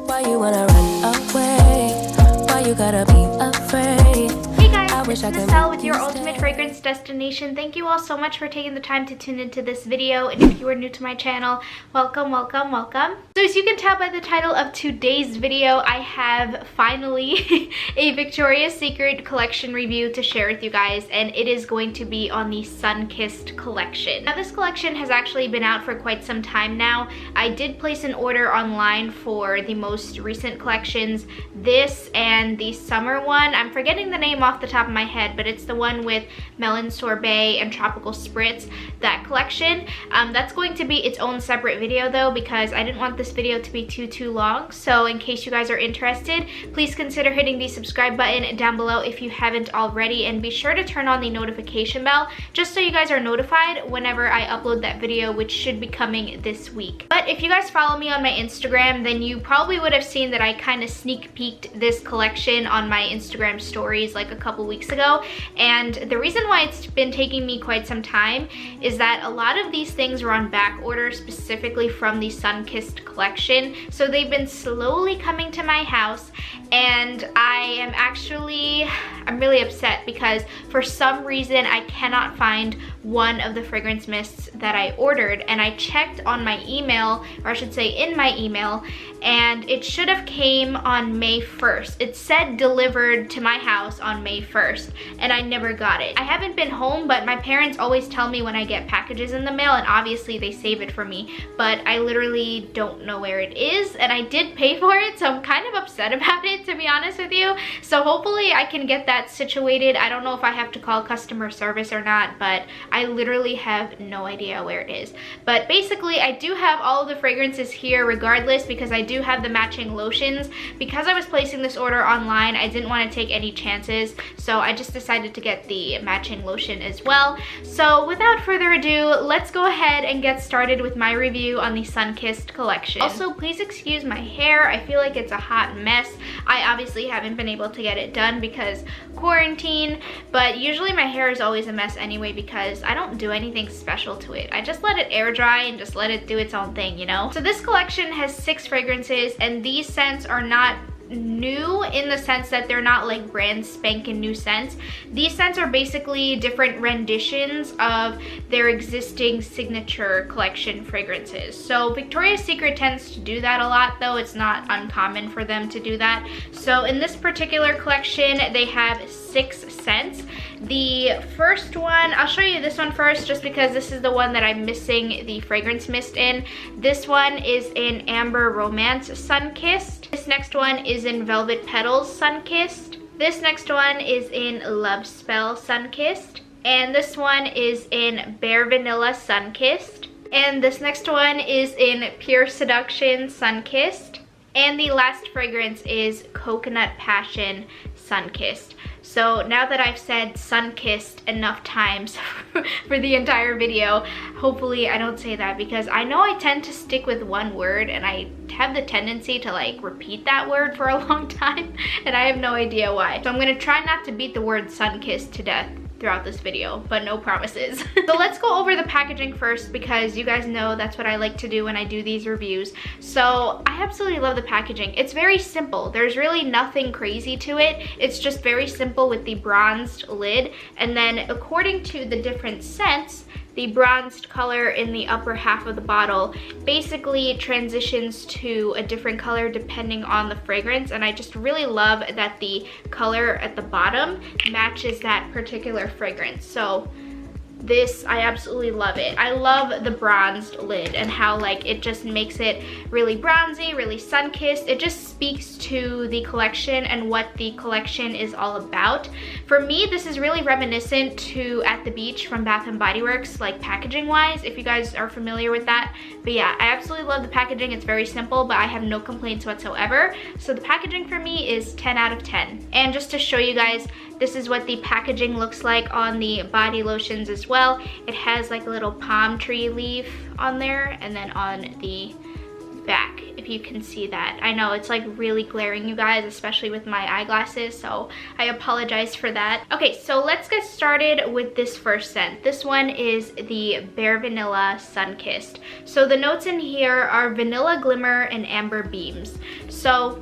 Why you wanna run away? Why you gotta be afraid? Hey guys, it's I Neselle with your ultimate fragrance destination. Thank you all so much for taking the time to tune into this video. And if you are new to my channel, welcome, welcome, welcome. So as you can tell by the title of today's video, I have finally a Victoria's Secret collection review to share with you guys, and it is going to be on the Sunkissed collection. Now this collection has actually been out for quite some time now. I did place an order online for the most recent collections, this and the summer one. I'm forgetting the name off the top of my head, but it's the one with melon sorbet and tropical spritz, that collection. That's going to be its own separate video though, because I didn't want this video to be too long. So in case you guys are interested, please consider hitting the subscribe button down below if you haven't already, and be sure to turn on the notification bell just so you guys are notified whenever I upload that video, which should be coming this week. But if you guys follow me on my Instagram, then you probably would have seen that I kind of sneak peeked this collection on my Instagram stories like a couple weeks ago. And the reason why it's been taking me quite some time is that a lot of these things were on back order specifically from the Sunkissed collection. So they've been slowly coming to my house, and I'm really upset because for some reason I cannot find one of the fragrance mists that I ordered, and I checked on my email, or I should say in my email, and it should have came on May 1st. It said delivered to my house on May 1st, and I never got it. I haven't been home, but my parents always tell me when I get packages in the mail, and obviously they save it for me, but I literally don't know where it is, and I did pay for it, so I'm kind of upset about it, to be honest with you. So hopefully I can get that situated. I don't know if I have to call customer service or not, but I literally have no idea where it is. But basically I do have all of the fragrances here regardless, because I do have the matching lotions. Because I was placing this order online, I didn't want to take any chances, so I just decided to get the matching lotion as well. So without further ado, let's go ahead and get started with my review on the Sunkissed collection. Also, please excuse my hair. I feel like it's a hot mess. I obviously haven't been able to get it done because quarantine, but usually my hair is always a mess anyway because I don't do anything special to it. I just let it air dry and just let it do its own thing, you know? So this collection has 6 fragrances, and these scents are not new in the sense that they're not like brand spanking new scents. These scents are basically different renditions of their existing signature collection fragrances. So Victoria's Secret tends to do that a lot though. It's not uncommon for them to do that. So in this particular collection, they have 6 scents. The first one, I'll show you this one first just because this is the one that I'm missing the fragrance mist in. This one is in Amber Romance Sunkissed. This next one is in Velvet Petals Sunkissed. This next one is in Love Spell Sunkissed. And this one is in Bare Vanilla Sunkissed. And this next one is in Pure Seduction Sunkissed. And the last fragrance is Coconut Passion Sunkissed. So now that I've said Sunkissed enough times for the entire video, hopefully I don't say that, because I know I tend to stick with one word and I have the tendency to like repeat that word for a long time, and I have no idea why. So I'm gonna try not to beat the word Sunkissed to death throughout this video, but no promises. So let's go over the packaging first, because you guys know that's what I like to do when I do these reviews. So I absolutely love the packaging. It's very simple. There's really nothing crazy to it. It's just very simple with the bronzed lid, and then according to the different scents, the bronzed color in the upper half of the bottle basically transitions to a different color depending on the fragrance, and I just really love that the color at the bottom matches that particular fragrance. So this, I absolutely love it. I love the bronzed lid and how like it just makes it really bronzy, really sun-kissed. It just speaks to the collection and what the collection is all about. For me, this is really reminiscent to At the Beach from Bath & Body Works, like packaging wise, if you guys are familiar with that. But yeah, I absolutely love the packaging. It's very simple, but I have no complaints whatsoever. So the packaging for me is 10 out of 10. And just to show you guys, this is what the packaging looks like on the body lotions as well. It has like a little palm tree leaf on there, and then on the back, if you can see that. I know it's like really glaring, you guys, especially with my eyeglasses, so I apologize for that. Okay, so let's get started with this first scent. This one is the Bare Vanilla Sunkissed. So the notes in here are vanilla glimmer and amber beams. So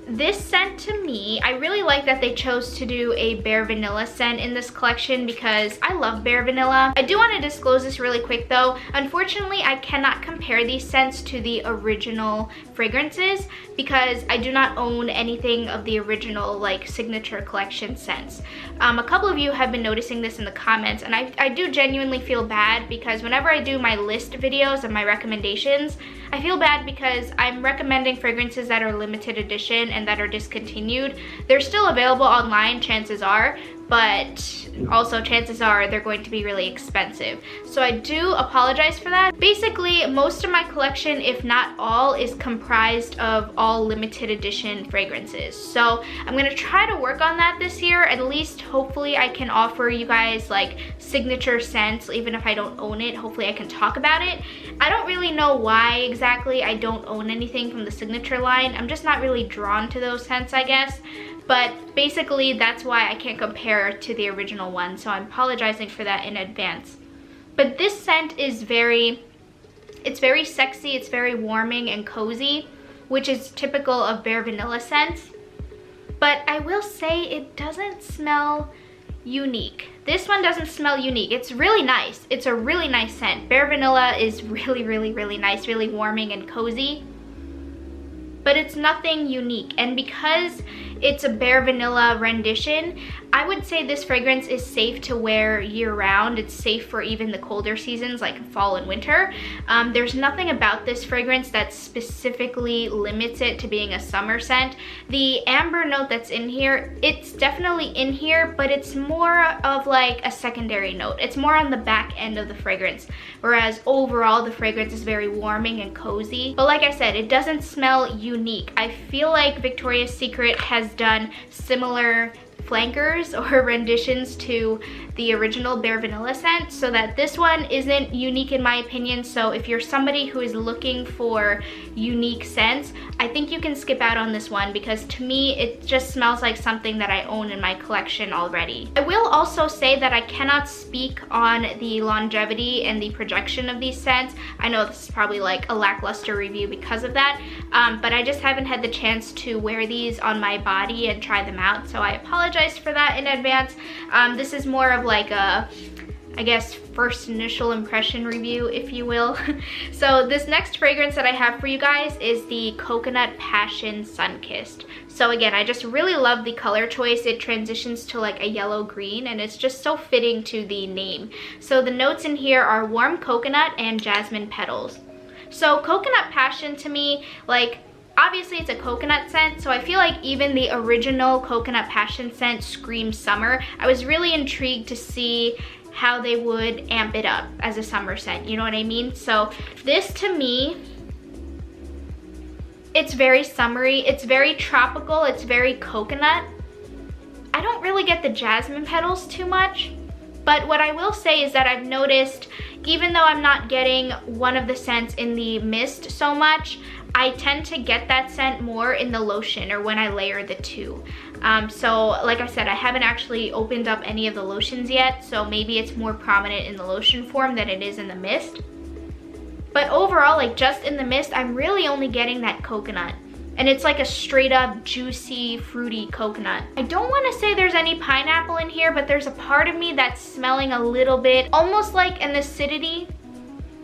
this scent, to me, I really like that they chose to do a Bare Vanilla scent in this collection because I love Bare Vanilla. I do want to disclose this really quick though. Unfortunately, I cannot compare these scents to the original fragrances because I do not own anything of the original like signature collection scents. A couple of you have been noticing this in the comments, and I do genuinely feel bad because whenever I do my list videos of my recommendations, I feel bad because I'm recommending fragrances that are limited edition and that are discontinued. They're still available online, chances are, but also chances are they're going to be really expensive. So I do apologize for that. Basically, most of my collection, if not all, is comprised of all limited edition fragrances. So I'm gonna try to work on that this year. At least hopefully I can offer you guys like signature scents, even if I don't own it. Hopefully I can talk about it. I don't really know why exactly I don't own anything from the signature line. I'm just not really drawn to those scents, I guess. But basically that's why I can't compare to the original one, so I'm apologizing for that in advance. But this scent is it's very sexy, it's very warming and cozy, which is typical of Bare Vanilla scents. But I will say it doesn't smell unique. This one doesn't smell unique. It's really nice. It's a really nice scent. Bare Vanilla is really, really, really nice, really warming and cozy. But it's nothing unique, and because it's a Bare Vanilla rendition, I would say this fragrance is safe to wear year-round. It's safe for even the colder seasons like fall and winter. There's nothing about this fragrance that specifically limits it to being a summer scent. The amber note that's in here, it's definitely in here, but it's more of like a secondary note. It's more on the back end of the fragrance, whereas overall the fragrance is very warming and cozy. But like I said, it doesn't smell unique. I feel like Victoria's Secret has done similar flankers or renditions to the original Bare Vanilla scent, so that this one isn't unique in my opinion. So if you're somebody who is looking for unique scents, I think you can skip out on this one because to me it just smells like something that I own in my collection already. I will also say that I cannot speak on the longevity and the projection of these scents. I know this is probably like a lackluster review because of that, but I just haven't had the chance to wear these on my body and try them out, so I apologize for that in advance. This is more of like a, I guess, first initial impression review, if you will. So this next fragrance that I have for you guys is the Coconut Passion Sunkissed. So again, I just really love the color choice. It transitions to like a yellow green, and it's just so fitting to the name. So the notes in here are warm coconut and jasmine petals. So Coconut Passion, to me, like, obviously it's a coconut scent, so I feel like even the original Coconut Passion scent screams summer. I was really intrigued to see how they would amp it up as a summer scent, you know what I mean? So this, to me, it's very summery, it's very tropical, it's very coconut. I don't really get the jasmine petals too much, but what I will say is that I've noticed, even though I'm not getting one of the scents in the mist so much, I tend to get that scent more in the lotion or when I layer the two. So like I said, I haven't actually opened up any of the lotions yet, so maybe it's more prominent in the lotion form than it is in the mist. But overall, like just in the mist, I'm really only getting that coconut. And it's like a straight up juicy, fruity coconut. I don't want to say there's any pineapple in here, but there's a part of me that's smelling a little bit, almost like an acidity,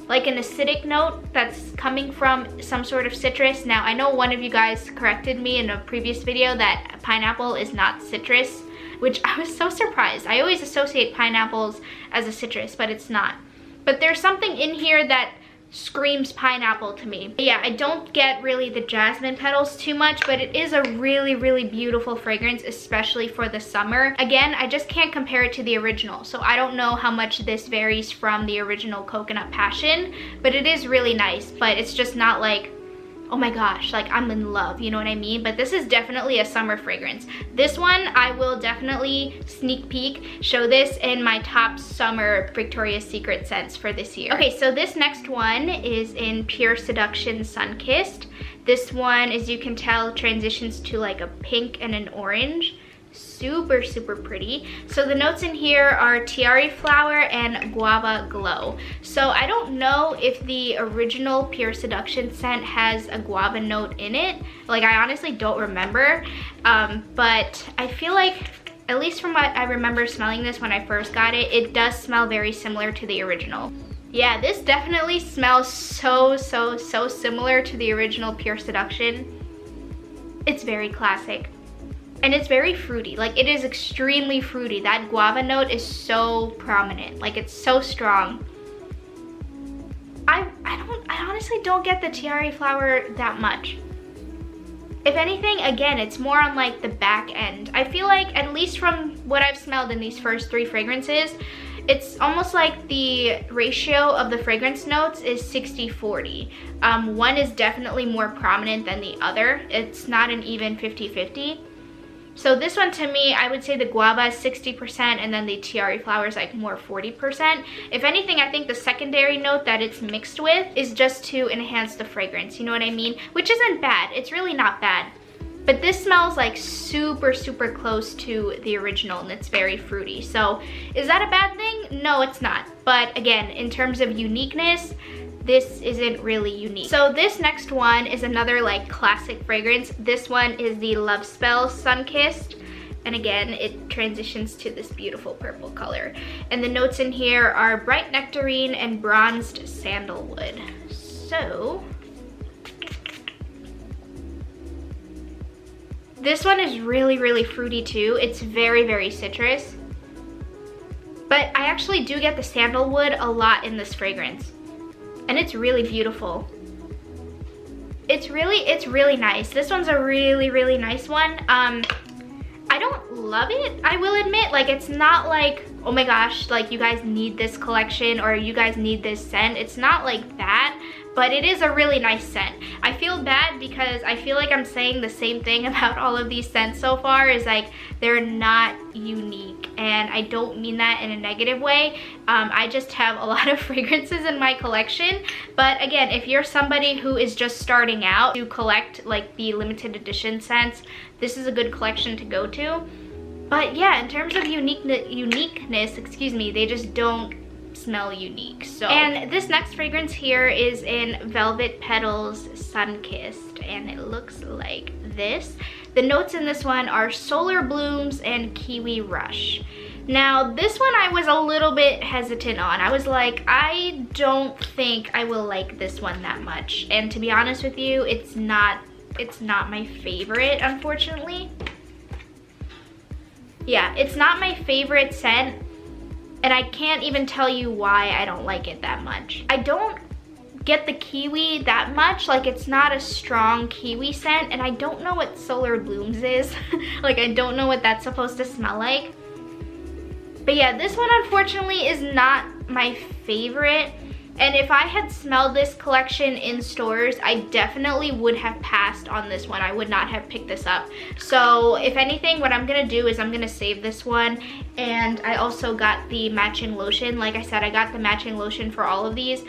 like an acidic note that's coming from some sort of citrus. Now, I know one of you guys corrected me in a previous video that pineapple is not citrus, which I was so surprised. I always associate pineapples as a citrus, but it's not. But there's something in here that screams pineapple to me. But yeah, I don't get really the jasmine petals too much, but it is a really, really beautiful fragrance, especially for the summer. Again, I just can't compare it to the original, so I don't know how much this varies from the original Coconut Passion, but it is really nice. But it's just not like oh my gosh, like I'm in love, you know what I mean? But this is definitely a summer fragrance. This one, I will definitely sneak peek, show this in my top summer Victoria's Secret scents for this year. Okay, so this next one is in Pure Seduction Sunkissed. This one, as you can tell, transitions to like a pink and an orange. Super, super pretty. So the notes in here are tiare flower and guava glow. So I don't know if the original Pure Seduction scent has a guava note in it. Like, I honestly don't remember, but I feel like, at least from what I remember smelling this when I first got it, it does smell very similar to the original. Yeah, this definitely smells so similar to the original Pure Seduction. It's very classic. And it's very fruity. Like, it is extremely fruity. That guava note is so prominent. Like, it's so strong. I honestly don't get the tiare flower that much. If anything, again, it's more on like the back end. I feel like, at least from what I've smelled in these first 3 fragrances, it's almost like the ratio of the fragrance notes is 60-40. One is definitely more prominent than the other. It's not an even 50-50. So this one, to me, I would say the guava is 60% and then the tiare flower is like more 40%. If anything, I think the secondary note that it's mixed with is just to enhance the fragrance, you know what I mean? Which isn't bad, it's really not bad. But this smells like super close to the original, and it's very fruity. So is that a bad thing? No, it's not. But again, in terms of uniqueness, this isn't really unique. So this next one is another like classic fragrance. This one is the Love Spell Sunkissed. And again, it transitions to this beautiful purple color. And the notes in here are bright nectarine and bronzed sandalwood. So this one is really fruity too. It's very citrus. But I actually do get the sandalwood a lot in this fragrance. And it's really beautiful. It's really nice. This one's a really nice one. I don't love it, I will admit. Like, it's not like, oh my gosh, like you guys need this collection or you guys need this scent. It's not like that, but it is a really nice scent. I feel bad because I feel like I'm saying the same thing about all of these scents so far, is like they're not unique, and I don't mean that in a negative way. I just have a lot of fragrances in my collection, but again, if you're somebody who is just starting out to collect like the limited edition scents, this is a good collection to go to. But yeah, in terms of uniqueness, excuse me, they just don't smell unique. So, and this next fragrance here is in Velvet Petals Sunkissed, and it looks like this. The notes in this one are solar blooms and kiwi rush. Now this one I was a little bit hesitant on. I was like, I don't think I will like this one that much, and to be honest with you, it's not my favorite, unfortunately. Yeah, it's not my favorite scent, and I can't even tell you why I don't like it that much. I don't get the kiwi that much. Like, it's not a strong kiwi scent, and I don't know what solar blooms is. Like, I don't know what that's supposed to smell like. But yeah, this one unfortunately is not my favorite. And if I had smelled this collection in stores, I definitely would have passed on this one. I would not have picked this up. So if anything, what I'm gonna do is I'm gonna save this one. And I also got the matching lotion. Like I said, I got the matching lotion for all of these.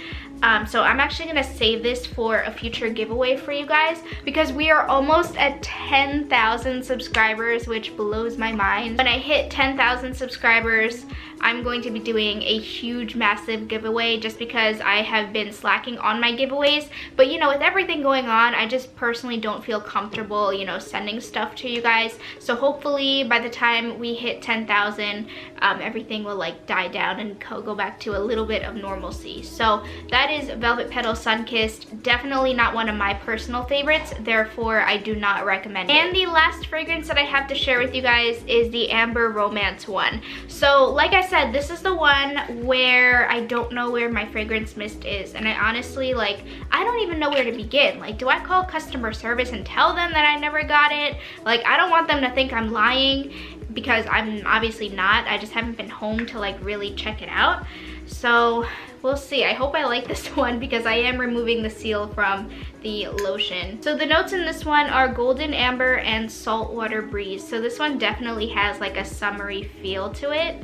So I'm actually gonna save this for a future giveaway for you guys, because we are almost at 10,000 subscribers, which blows my mind. When I hit 10,000 subscribers, I'm going to be doing a huge, massive giveaway, just because I have been slacking on my giveaways. But you know, with everything going on, I just personally don't feel comfortable, you know, sending stuff to you guys. So hopefully by the time we hit 10,000, everything will like die down and go back to a little bit of normalcy. So that is Velvet Petals Sunkissed. Definitely not one of my personal favorites, therefore I do not recommend it. And the last fragrance that I have to share with you guys is the Amber Romance one. So like I said, this is the one where I don't know where my fragrance mist is, and I honestly, like, I don't even know where to begin. Like, do I call customer service and tell them that I never got it? Like, I don't want them to think I'm lying, because I'm obviously not. I just haven't been home to like really check it out. So we'll see. I hope I like this one because I am removing the seal from the lotion. So the notes in this one are golden amber and saltwater breeze. So this one definitely has like a summery feel to it.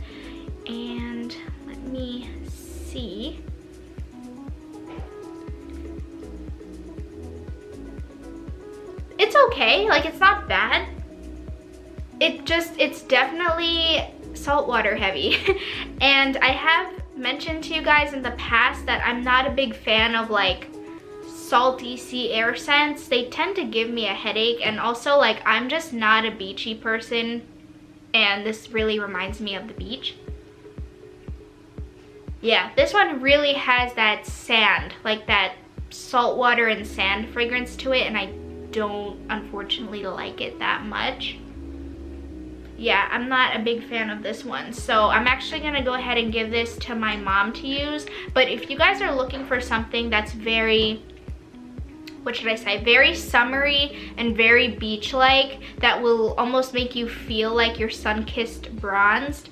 And let me see. It's okay, like it's not bad. It's definitely saltwater heavy. And I have mentioned to you guys in the past that I'm not a big fan of like salty sea air scents. They tend to give me a headache, and also like I'm just not a beachy person, and this really reminds me of the beach. Yeah, this one really has that sand, like that saltwater and sand fragrance to it, and I don't unfortunately like it that much. Yeah, I'm not a big fan of this one. So I'm actually gonna go ahead and give this to my mom to use. But if you guys are looking for something that's very, what should I say, very summery and very beach-like, that will almost make you feel like you're sun-kissed bronzed,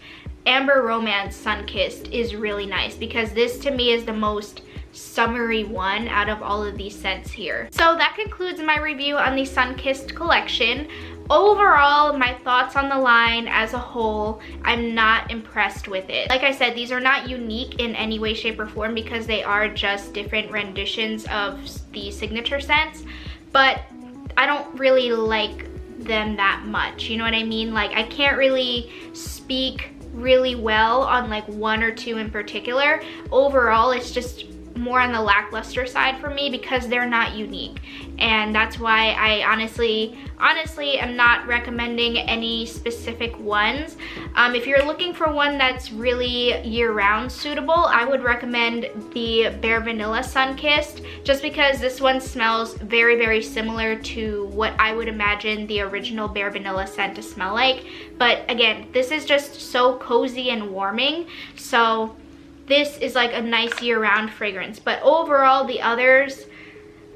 Amber Romance Sunkissed is really nice, because this to me is the most summery one out of all of these scents here. So that concludes my review on the Sunkissed collection. Overall, my thoughts on the line as a whole, I'm not impressed with it. Like I said, these are not unique in any way, shape, or form because they are just different renditions of the signature scents, but I don't really like them that much, you know what I mean? Like, I can't really speak really well on like one or two in particular. Overall, it's just more on the lackluster side for me because they're not unique, and that's why I honestly am not recommending any specific ones. If you're looking for one that's really year-round suitable, I would recommend the Bare Vanilla Sunkissed, just because this one smells very, very similar to what I would imagine the original Bare Vanilla scent to smell like. But again, this is just so cozy and warming, so this is like a nice year-round fragrance. But overall, the others,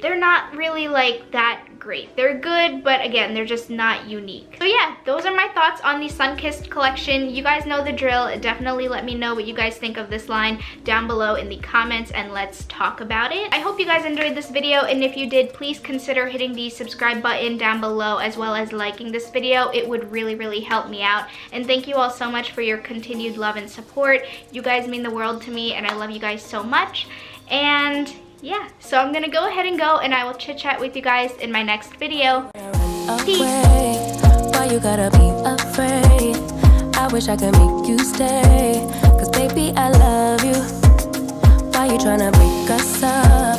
they're not really like that great. They're good, but again, they're just not unique. So yeah, those are my thoughts on the Sunkissed collection. You guys know the drill. Definitely let me know what you guys think of this line down below in the comments, and let's talk about it. I hope you guys enjoyed this video, and if you did, please consider hitting the subscribe button down below as well as liking this video. It would really, really help me out. And thank you all so much for your continued love and support. You guys mean the world to me, and I love you guys so much. And yeah, so I'm gonna go ahead and go, and I will chit chat with you guys in my next video. Peace. Why you gotta be afraid? I wish I could make you stay, 'cause baby I love you. Why you tryna break us up?